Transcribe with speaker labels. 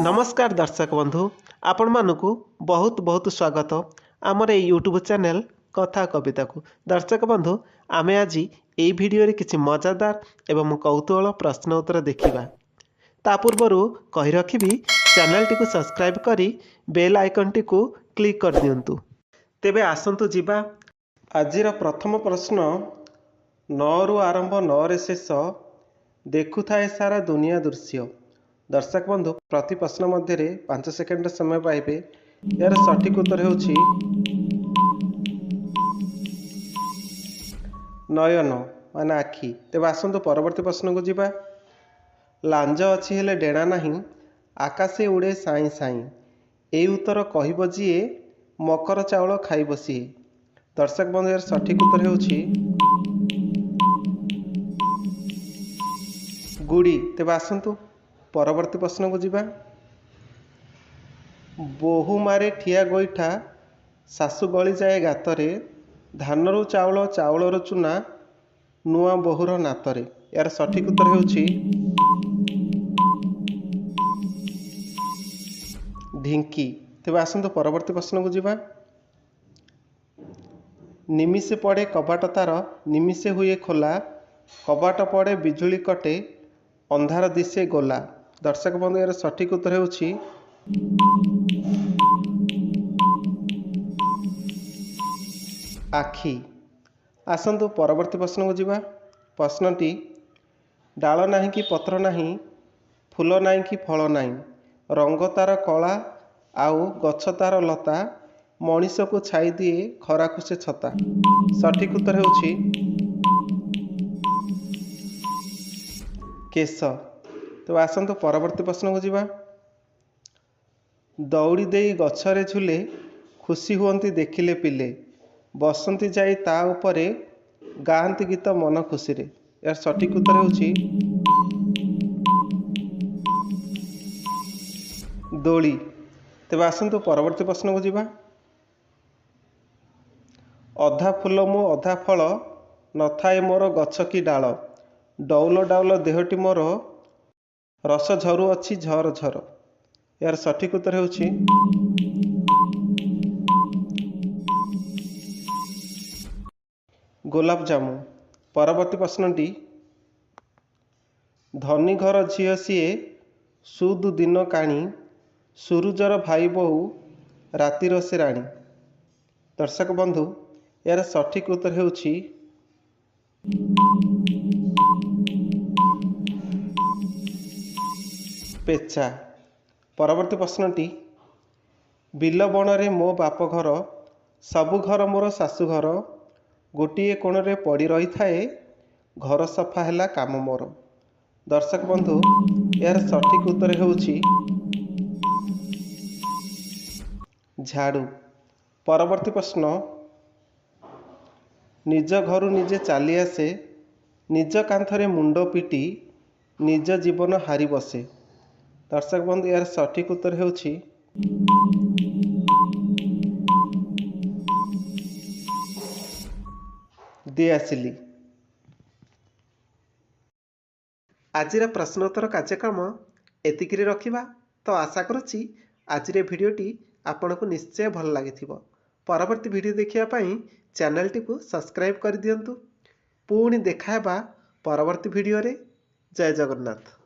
Speaker 1: नमस्कार दर्शक बंधु, आपण मानकु बहुत बहुत स्वागत आमर ये यूट्यूब चैनल कथा कविता को। दर्शक बंधु, आमे आज ये वीडियो रे किछि मजादार एवं कौतूहल प्रश्न उत्तर देखिबा। ता पूर्वरु कहि रखिबी चैनल टी को सब्सक्राइब करी बेल आइकन टी को क्लिक कर दियंतु। तेबे आसंतु जिबा आजिर प्रथम प्रश्न। 9 रु आरंभ 9 रे शेष देखुथाए सारा दुनिया दृश्य। दर्शक बंधु, प्रति प्रश्न मध्य 5 सेकेंड समय पाइबे। यार सठिक उत्तर होछि नयन माने आखि। तेबे आसंतु परवर्ती प्रश्न को जिबा। लांज अछि हेले डेणा नाही, आकाशे उड़े साई साई, एई उत्तर कहिबो जिए मकर चाउଳ खाई बसी। दर्शक बंधु, यार सठिक उत्तर होछि गुड़ी। तेबे आसंतु परवर्ती प्रश्न को जिबा। बोहू मारे ठिया गोईठा, सासु गली जाए गातरे, धानरू चाउଳ चाउଳରୁ चुना, नुआ बोहूर नातरे। यार सठिक उत्तर होछि ढिंकी। तेबे आसंतु परवर्ती प्रश्न को जिबा। निमिषे पड़े कबाट तार, निमिषे हुए खोला, कबाट पड़े बिजुली कटे, अंधार दिशे गोला। दर्शक बंधु, यार सठिक उत्तर होछि आखि। आसंतु परवर्ती प्रश्न को जिबा। प्रश्नटी, डाल नाही कि पत्र नाही, फूल नाही कि फल नाही, रंग तार कला आउ गछ तार लता, मनीष को छाई दिए खरा को से छता। सठिक उत्तर होछि केश। तो आसंतु परवर्ती प्रश्न को जिबा। दौड़ी देई गछरे झुले, खुशी हुअंती देखिले पिले, बसंती जाई ता उपरे, गांती गीत मन खुशी रे। यार सठिक उत्तर होछि दोली। तेबे आसंतु परवर्ती प्रश्न को जिबा। अधा फूल मो अधा फल, नथाए मोर गछ की डाल, डौल डाउल देहटी मोर, रस झरु अछि झर झर। यार सठिक उत्तर होछि गोलाप जामु। परवर्ती प्रश्नटी, धनी घर झियो सिए, सुदु दिन काणी, सुरुजर भाई बहु, रातिर से राणी। दर्शक बंधु, यार सठिक उत्तर होछि पेचा। परवर्ती प्रश्नटी, बिल बणरे मो बाप घर, सबु घर मोर शाशु घर, गोटिए कोणरे पड़ी रही थाए, घर सफा हैला काम मोर। दर्शक बंधु, यार सठिक उत्तर होछि झाड़ू। परवर्ती प्रश्न, निज घरु निजे चाली आसे, निज कांथरे मुंड पिटी, निज जीवन हारी बसे। दर्शक बंधु, यार सठिक उत्तर होछि दे आसिली। आजिर प्रश्नोत्तर कार्यक्रम एतिकिरे रखिबा। तो आशा करुछि आजिरे भिडियोटी आपनको निश्चय भल लागिथिबो। परवर्ती भिडियो देखिया पई चैनल टी को सब्सक्राइब कर दियंतु। पुणी देखा हेबा परवर्ती भिडियो रे। जय जगन्नाथ।